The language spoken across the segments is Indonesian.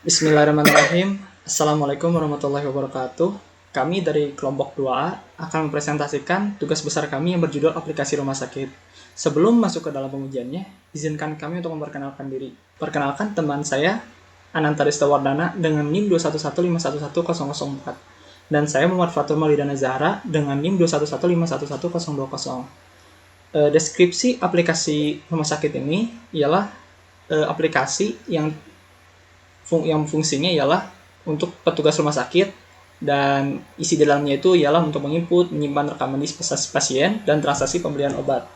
Bismillahirrahmanirrahim. Assalamualaikum warahmatullahi wabarakatuh. Kami dari kelompok 2A akan mempresentasikan tugas besar kami yang berjudul aplikasi rumah sakit. Sebelum masuk ke dalam pengujiannya, izinkan kami untuk memperkenalkan diri. Perkenalkan teman saya, Ananta Ristawardana dengan NIM 211511004. Dan saya Muhammad Fatur Maulidana Zahra dengan NIM 211511020. Deskripsi aplikasi rumah sakit ini ialah aplikasi yang fungsinya ialah untuk petugas rumah sakit, dan isi di dalamnya itu ialah untuk menginput, menyimpan rekam medis pasien, dan transaksi pembelian obat.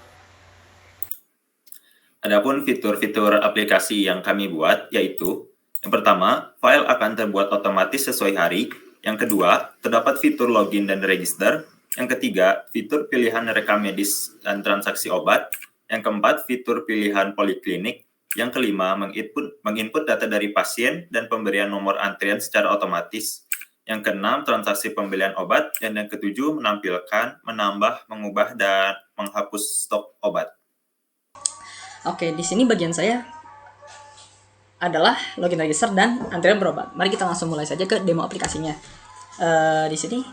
Adapun fitur-fitur aplikasi yang kami buat yaitu, yang pertama, file akan terbuat otomatis sesuai hari. Yang kedua, terdapat fitur login dan register. Yang ketiga, fitur pilihan rekam medis dan transaksi obat. Yang keempat, fitur pilihan poliklinik. Yang kelima, menginput data dari pasien dan pemberian nomor antrian secara otomatis. Yang keenam, transaksi pembelian obat. Dan yang ketujuh, menampilkan, menambah, mengubah, dan menghapus stok obat. Oke, di sini bagian saya adalah login register dan antrian berobat. Mari kita langsung mulai saja ke demo aplikasinya. Di sini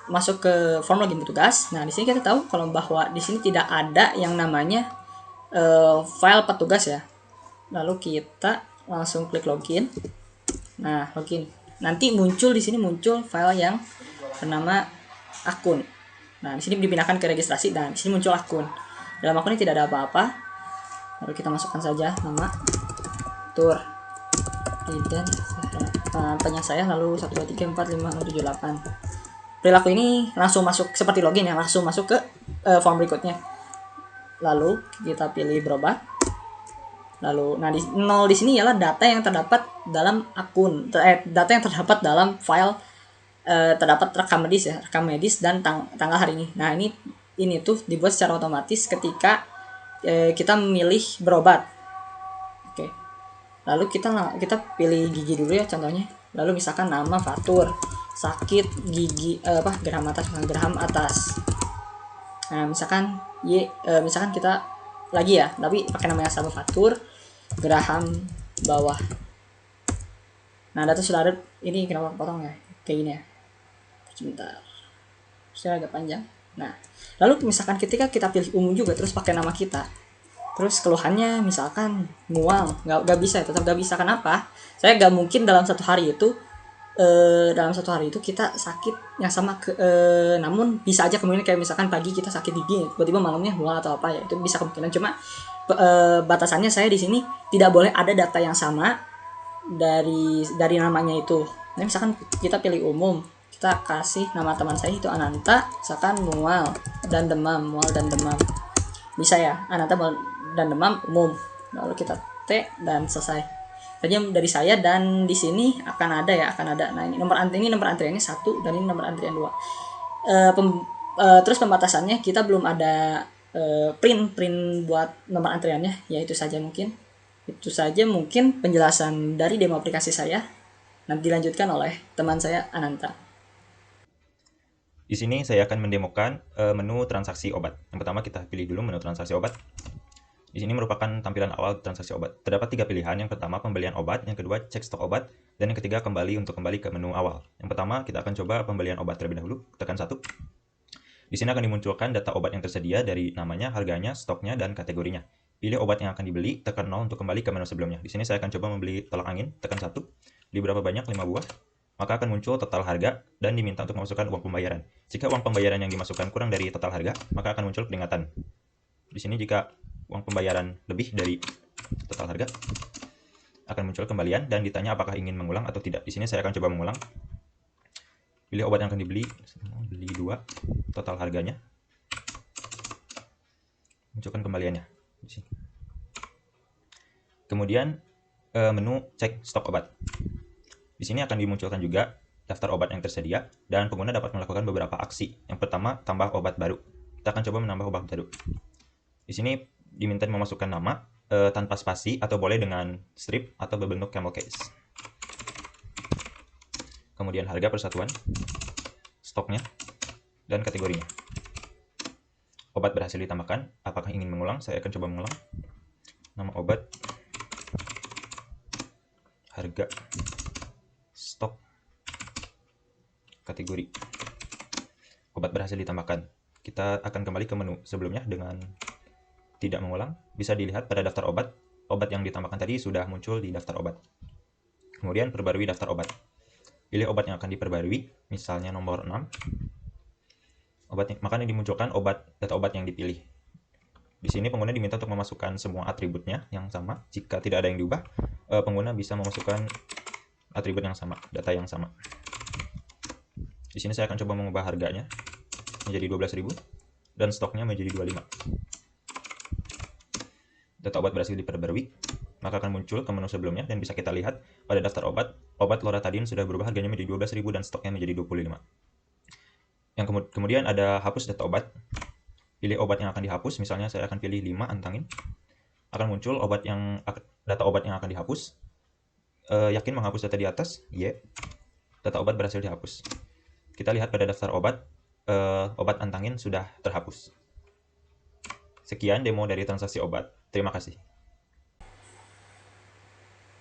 masuk ke form login petugas. Nah, di sini kita tahu kalau bahwa di sini tidak ada yang namanya file petugas ya. Lalu kita langsung klik login. Nah, login. Nanti muncul di sini file yang bernama akun. Nah, di sini dipindahkan ke registrasi dan di sini muncul akun. Dalam akun ini tidak ada apa-apa. Lalu kita masukkan saja nama Tur Ridan tanya saya, lalu 123456778. Perilaku ini langsung masuk seperti login ya, langsung masuk ke form berikutnya. Lalu kita pilih berobat. Lalu, nah di 0 di sini ialah data yang terdapat dalam akun, data yang terdapat dalam file, terdapat rekam medis dan tanggal hari ini. Nah, ini tuh dibuat secara otomatis ketika kita memilih berobat. Oke. Lalu kita pilih gigi dulu ya contohnya. Lalu misalkan nama Fatur, sakit gigi geraham atas. Nah, misalkan misalkan kita lagi ya, tapi pakai nama yang sama Fatur, geraham bawah. Nah, data sudah ada. Ini kenapa potong ya? Kayak gini ya. Sebentar. Saya agak panjang. Nah, lalu misalkan ketika kita pilih umum juga terus pakai nama kita. Terus keluhannya misalkan mual, nggak bisa, tetap nggak bisa. Kenapa? Saya nggak mungkin dalam satu hari itu kita sakit yang sama namun bisa aja kemungkinan kayak misalkan pagi kita sakit gigi, tiba-tiba malamnya mual atau apa ya, itu bisa kemungkinan. Cuma batasannya saya di sini tidak boleh ada data yang sama dari namanya itu. Nah, misalkan kita pilih umum, kita kasih nama teman saya itu Ananta, misalkan mual dan demam, bisa ya, Ananta dan demam umum. Lalu kita T dan selesai. Tadi dari saya, dan di sini akan ada. Nah, ini nomor antriannya 1 dan ini nomor antrian 2. Terus pembatasannya kita belum ada print buat nomor antriannya, ya itu saja mungkin penjelasan dari demo aplikasi saya. Nanti dilanjutkan oleh teman saya Ananta. Di sini saya akan mendemokan menu transaksi obat. Yang pertama kita pilih dulu menu transaksi obat. Di sini merupakan tampilan awal transaksi obat. Terdapat 3 pilihan. Yang pertama pembelian obat, yang kedua cek stok obat, dan yang ketiga kembali ke menu awal. Yang pertama kita akan coba pembelian obat terlebih dahulu. Tekan 1. Di sini akan dimunculkan data obat yang tersedia dari namanya, harganya, stoknya, dan kategorinya. Pilih obat yang akan dibeli, tekan 0 untuk kembali ke menu sebelumnya. Di sini saya akan coba membeli tolak angin, tekan 1. Beli berapa banyak? 5 buah. Maka akan muncul total harga dan diminta untuk memasukkan uang pembayaran. Jika uang pembayaran yang dimasukkan kurang dari total harga, maka akan muncul peringatan. Di sini jika uang pembayaran lebih dari total harga, akan muncul kembalian dan ditanya apakah ingin mengulang atau tidak. Di sini saya akan coba mengulang. Pilih obat yang akan dibeli, beli 2, total harganya, munculkan kembaliannya. Kemudian menu cek stok obat. Di sini akan dimunculkan juga daftar obat yang tersedia dan pengguna dapat melakukan beberapa aksi. Yang pertama, tambah obat baru. Kita akan coba menambah obat baru. Di sini diminta memasukkan nama tanpa spasi atau boleh dengan strip atau berbentuk camel case. Kemudian harga persatuan, stoknya, dan kategorinya. Obat berhasil ditambahkan. Apakah ingin mengulang? Saya akan coba mengulang. Nama obat. harga, stok, kategori. Obat berhasil ditambahkan. Kita akan kembali ke menu sebelumnya dengan tidak mengulang. Bisa dilihat pada daftar obat, obat yang ditambahkan tadi sudah muncul di daftar obat. Kemudian perbarui daftar obat. Pilih obat yang akan diperbarui, misalnya nomor 6. Maka dimunculkan data obat yang dipilih. Di sini pengguna diminta untuk memasukkan semua atributnya yang sama. Jika tidak ada yang diubah, pengguna bisa memasukkan atribut yang sama, data yang sama. Di sini saya akan coba mengubah harganya menjadi 12.000 dan stoknya menjadi 25. Data obat berhasil diperbarui, maka akan muncul ke menu sebelumnya dan bisa kita lihat pada daftar obat loratadin sudah berubah harganya menjadi 12.000 dan stoknya menjadi 25. Yang kemudian ada hapus data obat. Pilih obat yang akan dihapus, misalnya saya akan pilih 5 antangin. Akan muncul data obat yang akan dihapus. Yakin menghapus data di atas? Data obat berhasil dihapus. Kita lihat pada daftar obat antangin sudah terhapus. Sekian demo dari transaksi obat. Terima kasih.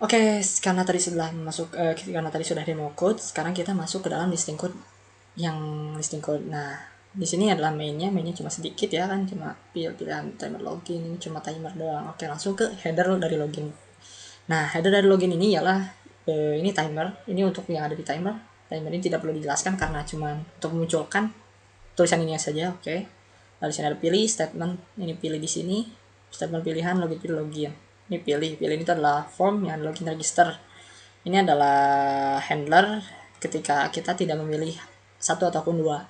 Oke, karena tadi sudah demo code, sekarang kita masuk ke dalam listing code. Nah, di sini adalah mainnya cuma sedikit ya kan, cuma pilihan timer login, ini cuma timer doang. Oke, langsung ke header dari login. Nah, header dari login ini ialah ini timer, ini untuk yang ada di timer. Timer ini tidak perlu dijelaskan karena cuma untuk memunculkan tulisan ini saja. Oke. Lalu sini ada pilih statement, ini pilih di sini, statement pilihan login. Ini pilih ini itu adalah form yang login register. Ini adalah handler ketika kita tidak memilih satu ataupun dua.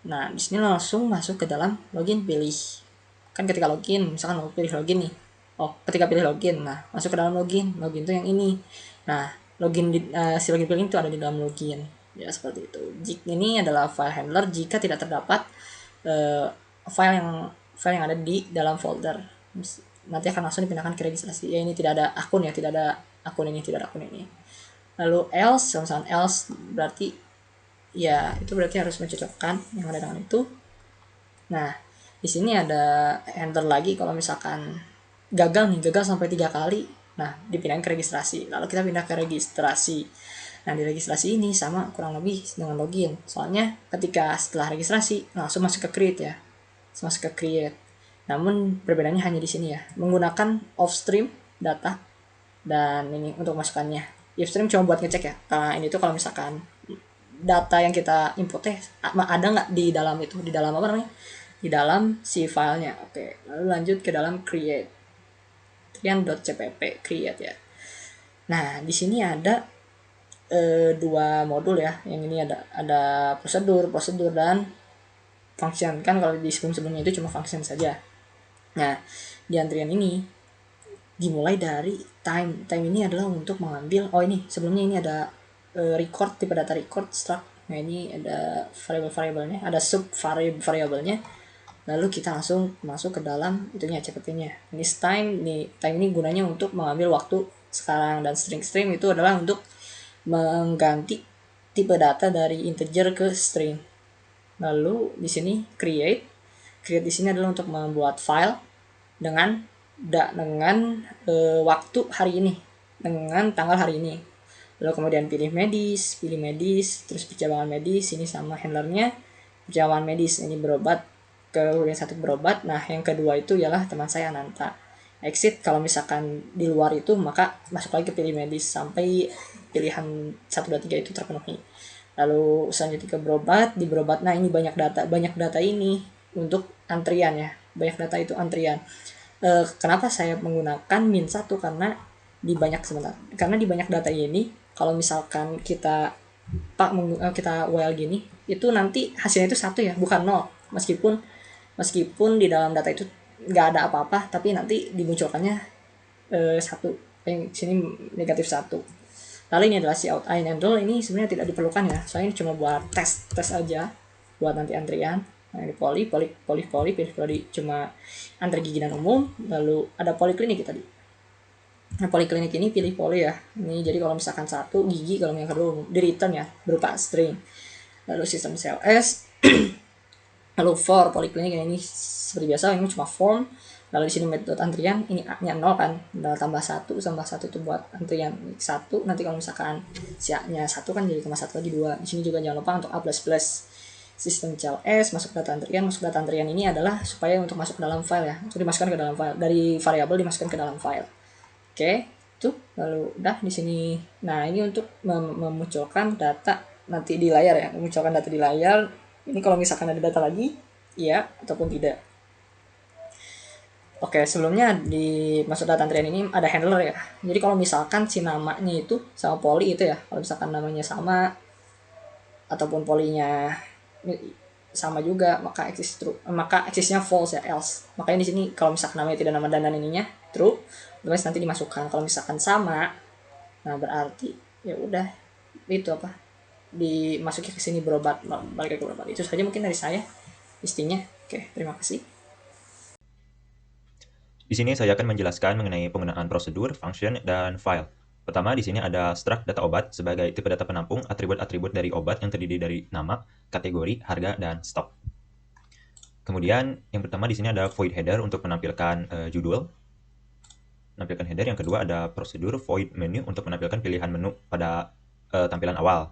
Nah, di sini langsung masuk ke dalam login pilih. Kan ketika login, misalkan mau pilih login nih. Ketika pilih login, nah masuk ke dalam login. Login itu yang ini. Nah, si login pilih itu ada di dalam login. Ya seperti itu. Ini adalah file handler jika tidak terdapat file yang ada di dalam folder. Nanti akan langsung dipindahkan ke registrasi. Ya ini tidak ada akun ya, tidak ada akun ini. Lalu else, misalkan else berarti ya itu berarti harus mencocokkan yang ada dengan itu. Nah, di sini ada enter lagi kalau misalkan gagal sampai 3 kali. Nah, dipindahin ke registrasi. Lalu kita pindah ke registrasi. Nah, di registrasi ini sama kurang lebih dengan login. Soalnya ketika setelah registrasi langsung masuk ke create ya. Masuk ke create. Namun perbedaannya hanya di sini ya. Menggunakan offstream data dan ini untuk masukannya. Offstream cuma buat ngecek ya. Karena ini tuh kalau misalkan data yang kita inputnya ada nggak di dalam itu, di dalam apa namanya, di dalam si filenya. Oke, lalu lanjut ke dalam create trian.cpp create ya. Nah, di sini ada dua modul ya. Yang ini ada prosedur dan function. Kan kalau di sebelumnya itu cuma function saja. Nah, di antrian ini dimulai dari time. Time ini adalah untuk mengambil, ini sebelumnya ini ada record, tipe data record struct. Nah, ini ada variable-variabelnya, ada sub variabelnya. Lalu kita langsung masuk ke dalam itunya CPP-nya. Ini time ini gunanya untuk mengambil waktu sekarang, dan string itu adalah untuk mengganti tipe data dari integer ke string. Lalu di sini create di sini adalah untuk membuat file dengan waktu hari ini, dengan tanggal hari ini. Lalu kemudian pilih medis, terus percabangan medis, ini sama handlernya, percabangan medis, ini berobat, kemudian satu berobat. Nah, yang kedua itu ialah teman saya Ananta. Exit kalau misalkan di luar itu, maka masuk lagi ke pilih medis sampai pilihan 1, 2, 3 itu terpenuhi. Lalu selanjutnya ke berobat, di berobat. Nah, ini banyak data ini untuk antrian ya, banyak data itu antrian. Kenapa saya menggunakan min1? Karena di banyak data ini, kalau misalkan kita while gini, itu nanti hasilnya itu 1 ya, bukan 0. Meskipun di dalam data itu nggak ada apa-apa, tapi nanti dimunculkannya 1. Yang sini negatif 1. Lalu ini adalah si out handle, ini sebenarnya tidak diperlukan ya, soalnya ini cuma buat tes aja, buat nanti antrian. Nah, ini pilih cuma antri gigi dan umum. Lalu ada poliklinik tadi. Nah, poliklinik ini pilih poli ya. Ini jadi kalau misalkan 1 gigi, kalau yang kedua di return ya berupa string. Lalu sistem CLS. Lalu for poliklinik ini seperti biasa, ini cuma form. Lalu di sini metode antrian, ini A-nya 0 kan, tambah 1 tambah 1 itu buat antrian 1. Nanti kalau misalkan si A-nya 1 kan jadi tambah 1 lagi 2. Di sini juga jangan lupa untuk A++. Sistem CLS, masuk data antrian ini adalah supaya untuk masuk ke dalam file ya, untuk dimasukkan ke dalam file, dari variabel dimasukkan ke dalam file. Oke, itu lalu udah di sini. Nah, ini untuk memunculkan data nanti di layar ya, memunculkan data di layar. Ini kalau misalkan ada data lagi, iya ataupun tidak. Oke, sebelumnya di masuk data antrian ini ada handler ya. Jadi kalau misalkan si namanya itu sama poli itu ya, kalau misalkan namanya sama ataupun polinya sama juga, maka eksis true, maka eksisnya false ya, else. Makanya di sini kalau misalkan namanya tidak nama dan ininya true, terus nanti dimasukkan. Kalau misalkan sama, nah berarti ya udah itu apa, dimasuki ke sini berobat, balik ke berobat. Itu saja mungkin dari saya istinya. Oke, terima kasih. Di sini saya akan menjelaskan mengenai penggunaan prosedur, function, dan file. Pertama, di sini ada struct data obat sebagai tipe data penampung atribut-atribut dari obat yang terdiri dari nama, kategori, harga, dan stok. Kemudian, yang pertama di sini ada void header untuk menampilkan judul. Menampilkan header. Yang kedua ada prosedur void menu untuk menampilkan pilihan menu pada tampilan awal.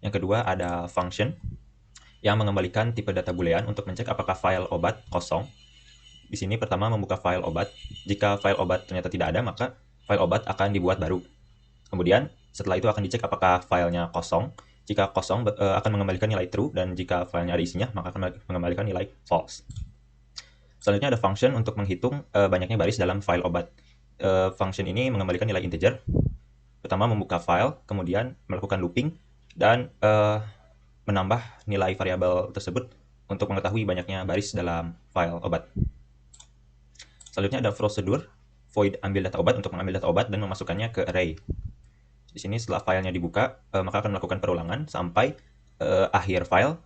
Yang kedua ada function yang mengembalikan tipe data boolean untuk mencek apakah file obat kosong. Di sini pertama membuka file obat. Jika file obat ternyata tidak ada, maka file obat akan dibuat baru. Kemudian setelah itu akan dicek apakah filenya kosong. Jika kosong akan mengembalikan nilai true, dan jika filenya ada isinya maka akan mengembalikan nilai false. Selanjutnya ada function untuk menghitung banyaknya baris dalam file obat. Function ini mengembalikan nilai integer. Pertama membuka file, kemudian melakukan looping, dan menambah nilai variabel tersebut untuk mengetahui banyaknya baris dalam file obat. Selanjutnya ada prosedur void ambil data obat untuk mengambil data obat dan memasukkannya ke array. Di sini setelah filenya dibuka, maka akan melakukan perulangan sampai akhir file,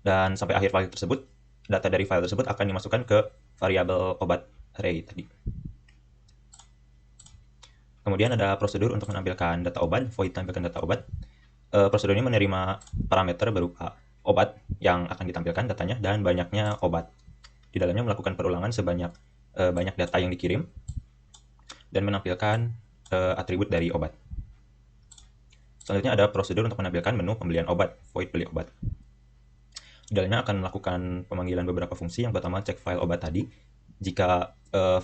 dan sampai akhir file tersebut, data dari file tersebut akan dimasukkan ke variabel obat array tadi. Kemudian ada prosedur untuk menampilkan data obat, void tampilkan data obat. Prosedur ini menerima parameter berupa obat yang akan ditampilkan datanya dan banyaknya obat. Di dalamnya melakukan perulangan sebanyak banyak data yang dikirim dan menampilkan atribut dari obat. Selanjutnya ada prosedur untuk menampilkan menu pembelian obat, void beli obat. Di dalamnya akan melakukan pemanggilan beberapa fungsi. Yang pertama cek file obat tadi. Jika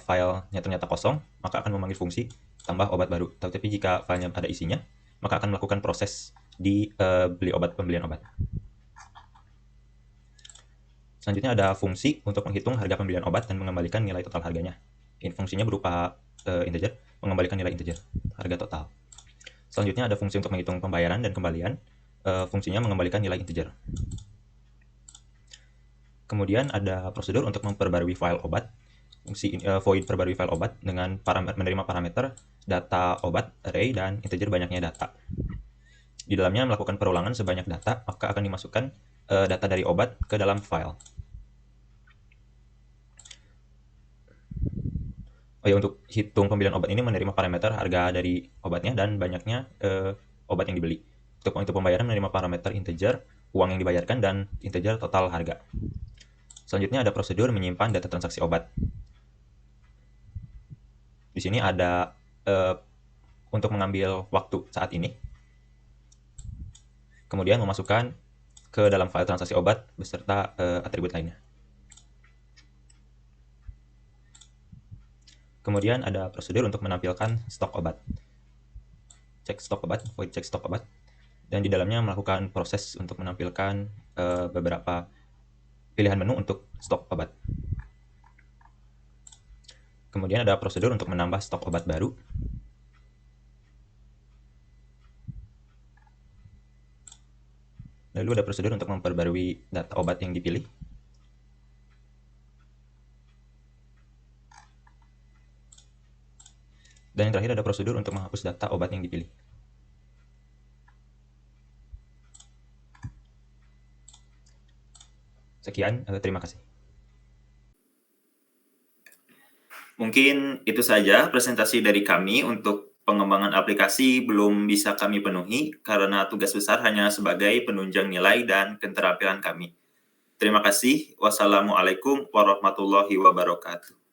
filenya ternyata kosong, maka akan memanggil fungsi tambah obat baru. Tapi jika filenya ada isinya, maka akan melakukan proses di beli obat, pembelian obat. Selanjutnya ada fungsi untuk menghitung harga pembelian obat dan mengembalikan nilai total harganya. Ini fungsinya berupa integer, mengembalikan nilai integer, harga total. Selanjutnya ada fungsi untuk menghitung pembayaran dan kembalian. Fungsinya mengembalikan nilai integer. Kemudian ada prosedur untuk memperbarui file obat. Fungsi void perbarui file obat dengan menerima parameter data obat, array, dan integer banyaknya data. Di dalamnya melakukan perulangan sebanyak data, maka akan dimasukkan data dari obat ke dalam file. Oh ya, untuk hitung pembelian obat ini menerima parameter harga dari obatnya dan banyaknya obat yang dibeli. Untuk pembayaran menerima parameter integer uang yang dibayarkan dan integer total harga. Selanjutnya ada prosedur menyimpan data transaksi obat. Di sini ada untuk mengambil waktu saat ini. Kemudian memasukkan ke dalam file transaksi obat beserta atribut lainnya. Kemudian ada prosedur untuk menampilkan stok obat. Cek stok obat, void cek stok obat. Dan di dalamnya melakukan proses untuk menampilkan beberapa pilihan menu untuk stok obat. Kemudian ada prosedur untuk menambah stok obat baru. Lalu ada prosedur untuk memperbarui data obat yang dipilih. Dan yang terakhir ada prosedur untuk menghapus data obat yang dipilih. Sekian, terima kasih. Mungkin itu saja presentasi dari kami. Untuk pengembangan aplikasi belum bisa kami penuhi karena tugas besar hanya sebagai penunjang nilai dan keterampilan kami. Terima kasih. Wassalamualaikum warahmatullahi wabarakatuh.